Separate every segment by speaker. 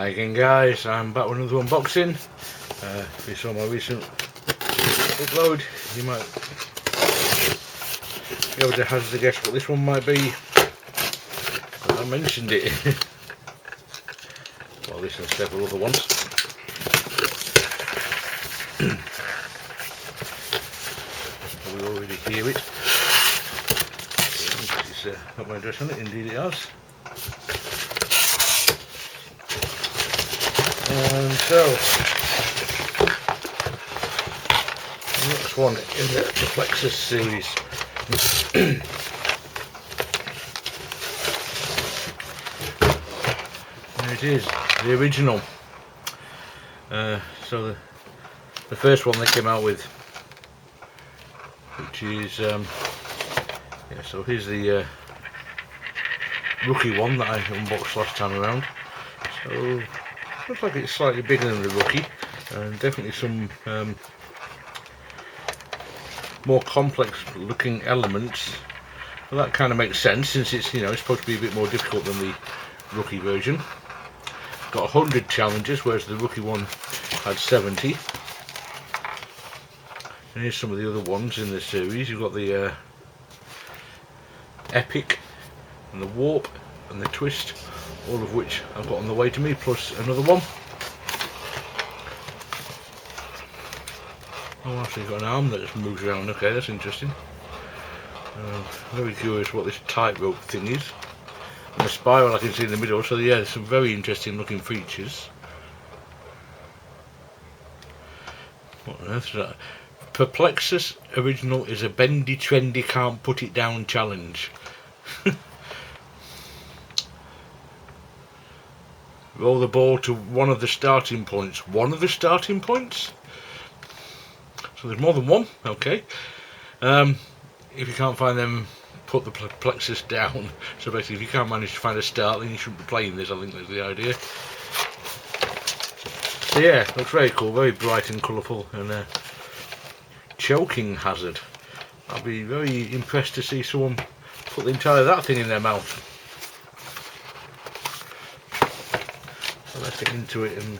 Speaker 1: Hi again guys, I'm back with another unboxing. If you saw my recent upload, you might be able to hazard a guess what this one might be. I mentioned it. Well, this and several other ones. We already hear it. It's got my address on it, indeed it has. And so, the next one in the Perplexus series. There it is, the original. So the first one they came out with, which is yeah. So here's the rookie one that I unboxed last time around. So looks like it's slightly bigger than the rookie, and definitely some more complex looking elements. Well, that kind of makes sense since it's, it's supposed to be a bit more difficult than the rookie version. Got 100 challenges, whereas the rookie one had 70. And here's some of the other ones in this series. You've got the epic and the warp and the twist, all of which I've got on the way to me, plus another one. Oh, actually got an arm that just moves around. Okay, that's interesting. Very curious what this tightrope thing is. And the spiral I can see in the middle, so yeah, there's some very interesting looking features. What on earth is that? Perplexus original is a bendy trendy can't put it down challenge. Roll the ball to one of the starting points. One of the starting points? So there's more than one, okay. If you can't find them, put the plexus down. So basically if you can't manage to find a start, then you shouldn't be playing this. I think that's the idea. So yeah, looks very cool, very bright and colourful, and choking hazard. I'd be very impressed to see someone put the entire of that thing in their mouth. So let's get into it and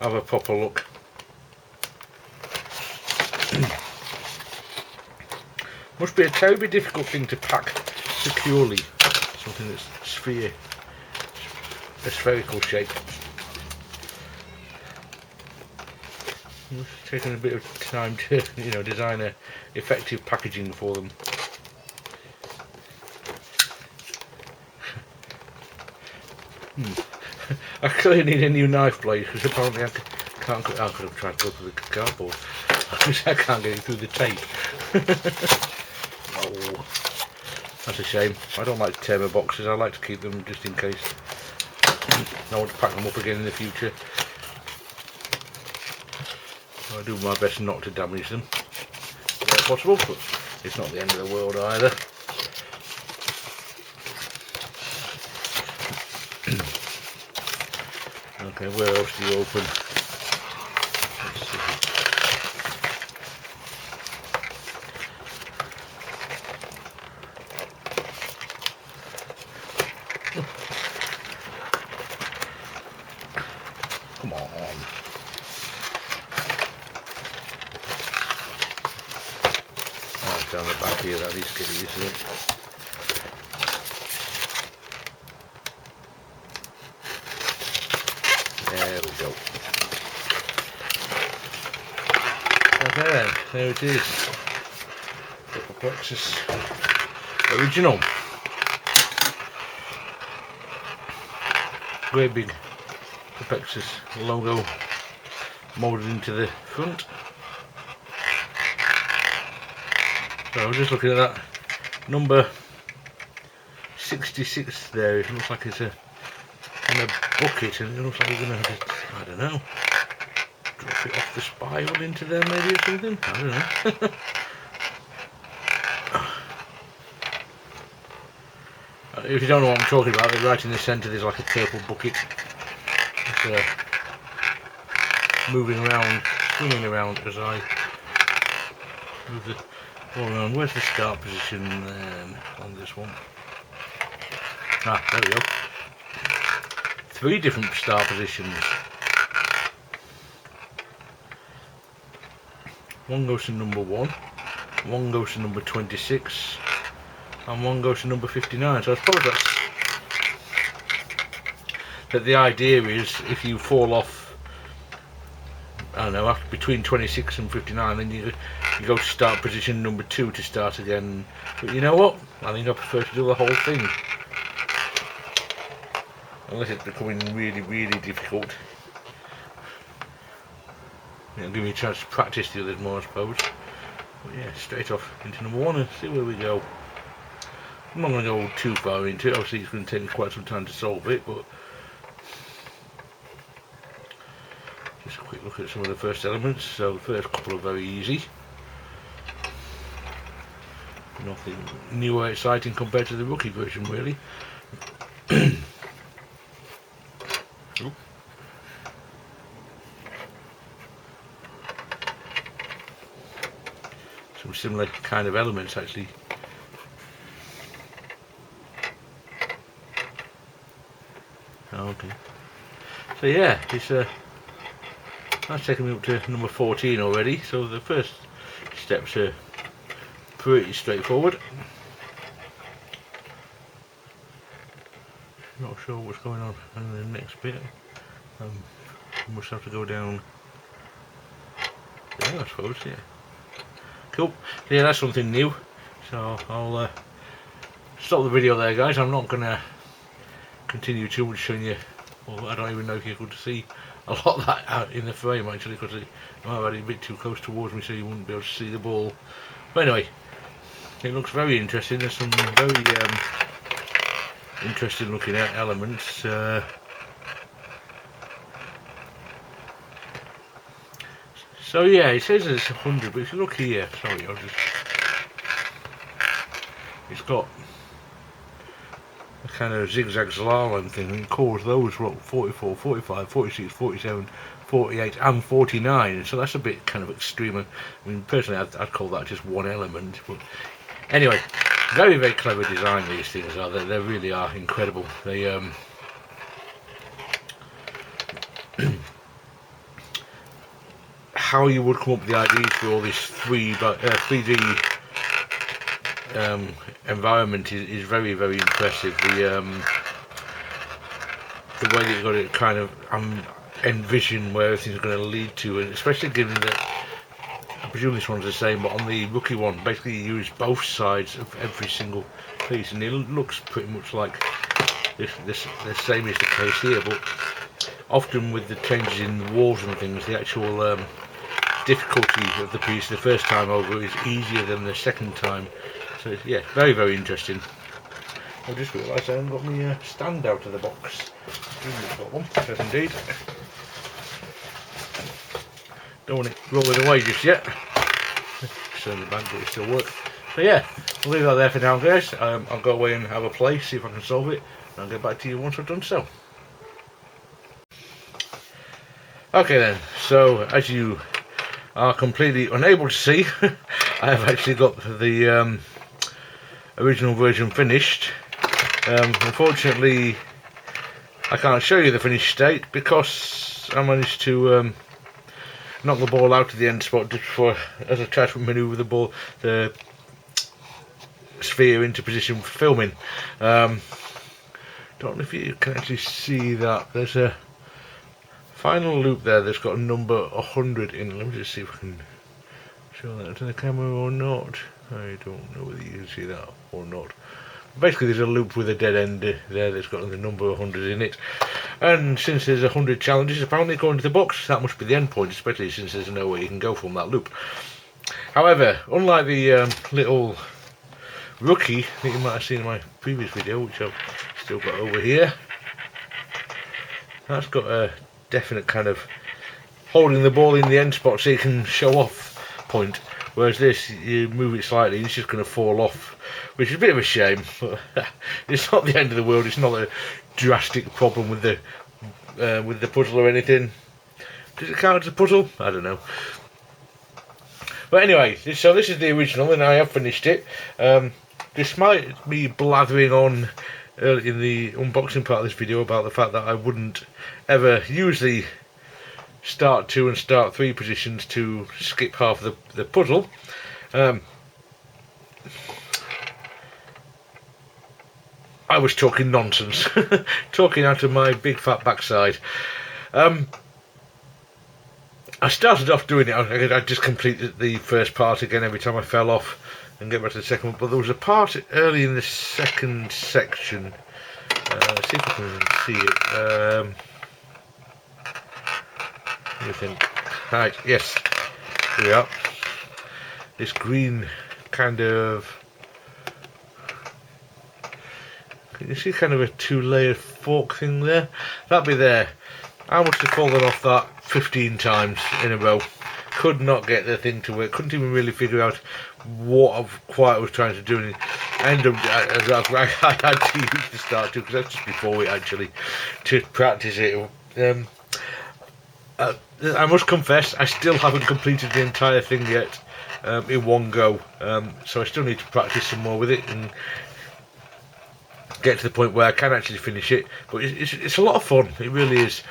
Speaker 1: have a proper look. Must be a terribly difficult thing to pack securely. Something that's a spherical shape. It's taken a bit of time to, design a effective packaging for them. I clearly need a new knife blade because apparently I can't. I could have tried to go through the cardboard. I can't get it through the tape. Oh, that's a shame. I don't like to tear my boxes. I like to keep them just in case. I want to pack them up again in the future. I do my best not to damage them where possible, but it's not the end of the world either. Okay, where else do you open? Let's see. Come on. Oh, down the back here, that is getting isn't it? There we go. Okay then, there it is. The Perplexus original. Great big Perplexus logo moulded into the front. So I was just looking at that number 66 there. It looks like it's in a bucket, and it looks like we're going to have to, I don't know, drop it off the spiral into there maybe or something. I don't know. If you don't know what I'm talking about, right in the centre there's like a purple bucket. It's moving around, swinging around as I move the ball around. Where's the start position on this one? Ah, there we go. 3 different start positions. One goes to number 1, one goes to number 26, and one goes to number 59. So I suppose that the idea is if you fall off, I don't know, between 26 and 59, then you go to start position number 2 to start again. But you know what? I think I prefer to do the whole thing. Unless it's becoming really, really difficult. It'll give me a chance to practice the others more, I suppose. But yeah, straight off into number 1 and see where we go. I'm not going to go too far into it. Obviously it's going to take me quite some time to solve it, but just a quick look at some of the first elements. So the first couple are very easy. Nothing new or exciting compared to the rookie version, really. Some similar kind of elements, actually. Okay. So yeah, it's that's taken me up to number 14 already. So the first steps are pretty straightforward. Not sure what's going on in the next bit. I must have to go down there, I suppose. Yeah. Cool. Yeah, that's something new. So I'll stop the video there, guys. I'm not going to continue too much showing you. Well, I don't even know if you could see a lot of that out in the frame, actually, because I might have had it a bit too close towards me, so you wouldn't be able to see the ball. But anyway, it looks very interesting. There's some very interesting looking elements. So yeah, it says it's 100, but if you look here, sorry, it's got a kind of zigzag slalom thing, and it calls those 44, 45, 46, 47, 48 and 49, so that's a bit kind of extreme. I mean, personally I'd call that just one element, but anyway, very, very clever design these things are. They really are incredible. They how you would come up with the ideas for all this 3D environment is very, very impressive. The way that you've got to kind of envision where everything's going to lead to, and especially given that I presume this one's the same, but on the rookie one, basically you use both sides of every single piece, and it looks pretty much like the same is the case here. But often with the changes in the walls and things, the actual difficulty of the piece the first time over is easier than the second time. So yeah, very, very interesting. I just realised I haven't got my stand out of the box. I've got one, yes indeed. Don't want it rolling away just yet. It's in the bag, but it still works. So yeah, I'll leave that there for now, guys. I'll go away and have a play, see if I can solve it, and I'll get back to you once I've done so. Okay then, so as you are completely unable to see, I have actually got the original version finished. Unfortunately, I can't show you the finished state because I managed to knock the ball out of the end spot just before, as I tried to manoeuvre the sphere into position for filming. Don't know if you can actually see that. There's a final loop there that's got a number 100 in it. Let me just see if I can show that to the camera or not. I don't know whether you can see that or not. Basically there's a loop with a dead end there that's got the number 100 in it, and since there's 100 challenges apparently according to the box, that must be the end point, especially since there's nowhere you can go from that loop. However, unlike the little rookie that you might have seen in my previous video, which I've still got over here, that's got a definite kind of holding the ball in the end spot so you can show off point, whereas this, you move it slightly and it's just going to fall off, which is a bit of a shame, but it's not the end of the world. It's not a drastic problem with the puzzle or anything. Does it count as a puzzle? I don't know. But anyway, so this is the original and I have finished it. Despite me blathering on early in the unboxing part of this video about the fact that I wouldn't ever usually start 2 and start 3 positions to skip half the puzzle. I was talking nonsense, talking out of my big fat backside. I started off doing it, I just completed the first part again every time I fell off and get back to the second one, but there was a part early in the second section, let's see if I can see it, what do you think? Right, yes, here we are, this green kind of, can you see kind of a 2-layer fork thing there? That'd be there. I must have fallen off that 15 times in a row. Could not get the thing to work. Couldn't even really figure out what I was trying to do. And I ended up, I had to use the start to, because that's just before it actually, to practice it. I must confess, I still haven't completed the entire thing yet in one go. So I still need to practice some more with it and get to the point where I can actually finish it, but it's a lot of fun. It really is.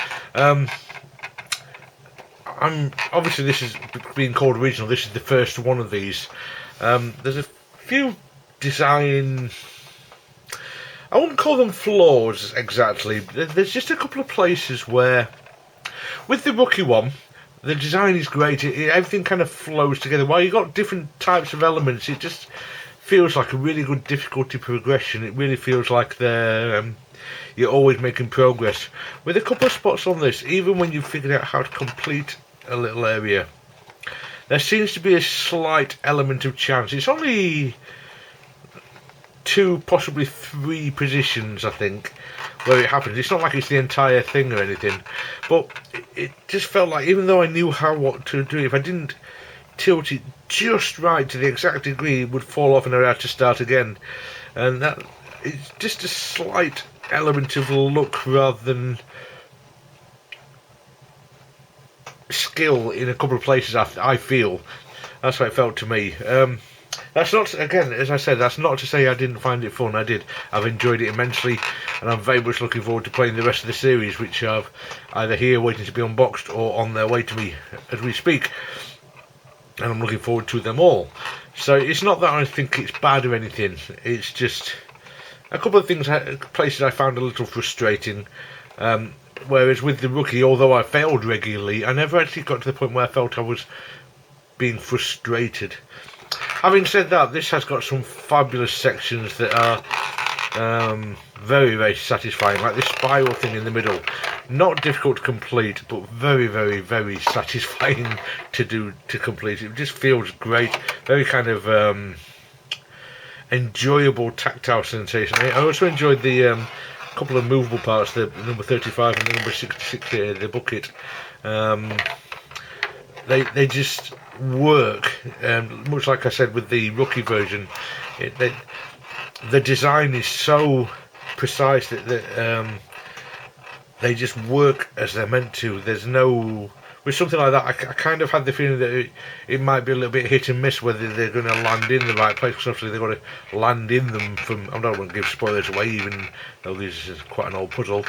Speaker 1: I'm obviously, this is being called original. This is the first one of these. There's a few design, I wouldn't call them flaws exactly. There's just a couple of places where, with the rookie one, the design is great. Everything kind of flows together. While you've got different types of elements, it just feels like a really good difficulty progression. It really feels like you're always making progress. With a couple of spots on this, even when you've figured out how to complete a little area, there seems to be a slight element of chance. It's only 2, possibly 3 positions, I think, where it happens. It's not like it's the entire thing or anything, but it just felt like, even though I knew what to do, if I didn't tilt it just right to the exact degree, it would fall off and I had to start again. And that, it's just a slight element of luck rather than skill in a couple of places. I feel that's what it felt to me. That's not, again, as I said, that's not to say I didn't find it fun. I did. I've enjoyed it immensely, and I'm very much looking forward to playing the rest of the series, which are either here waiting to be unboxed or on their way to me as we speak. And I'm looking forward to them all. So it's not that I think it's bad or anything. It's just a couple of places I found a little frustrating. Whereas with the rookie, although I failed regularly, I never actually got to the point where I felt I was being frustrated. Having said that, this has got some fabulous sections that are very, very satisfying. Like this spiral thing in the middle. Not difficult to complete, but very, very, very satisfying to complete. It just feels great. Very kind of enjoyable tactile sensation. I also enjoyed the couple of movable parts, the number 35 and the number 66 here, the bucket. They just work, much like I said with the rookie version. The design is so precise that they just work as they're meant to. There's no, with something like that, I kind of had the feeling that it might be a little bit hit and miss whether they're going to land in the right place, because obviously they've got to land in them from, I don't want to give spoilers away, even though this is quite an old puzzle.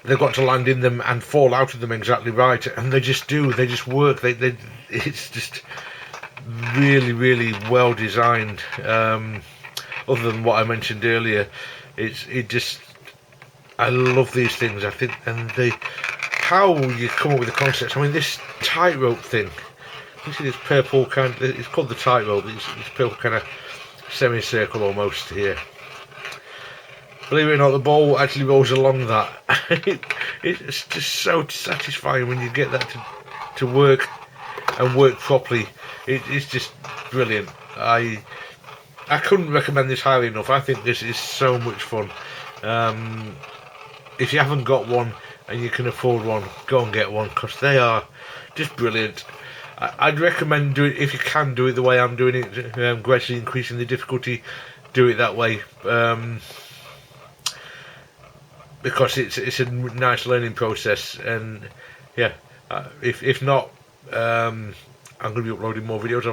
Speaker 1: They've got to land in them and fall out of them exactly right, and they just do. They just work. It's just really, really well designed. Other than what I mentioned earlier, I love these things. I think, and how you come up with the concepts. I mean, this tightrope thing. You see this purple kind. It's called the tightrope. It's purple kind of semicircle almost here. Believe it or not, the ball actually rolls along that. It's just so satisfying when you get that to work and work properly. It's just brilliant. I couldn't recommend this highly enough. I think this is so much fun. If you haven't got one and you can afford one, go and get one, because they are just brilliant. I'd recommend doing, if you can do it the way I'm doing it, gradually increasing the difficulty. Do it that way. Because it's a nice learning process, and yeah, if not I'm going to be uploading more videos.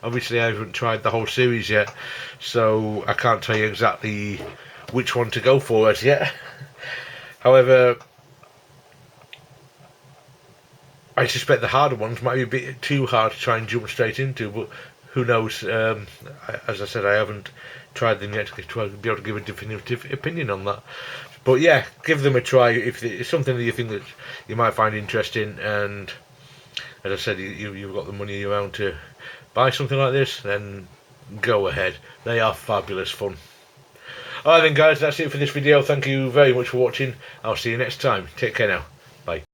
Speaker 1: Obviously, I haven't tried the whole series yet, so I can't tell you exactly which one to go for as yet. However, I suspect the harder ones might be a bit too hard to try and jump straight into, but who knows? As I said, I haven't tried them yet to be able to give a definitive opinion on that. But yeah, give them a try if it's something that you think that you might find interesting. And as I said, you've got the money around to buy something like this, then go ahead. They are fabulous fun. Alright then guys, that's it for this video. Thank you very much for watching. I'll see you next time. Take care now. Bye.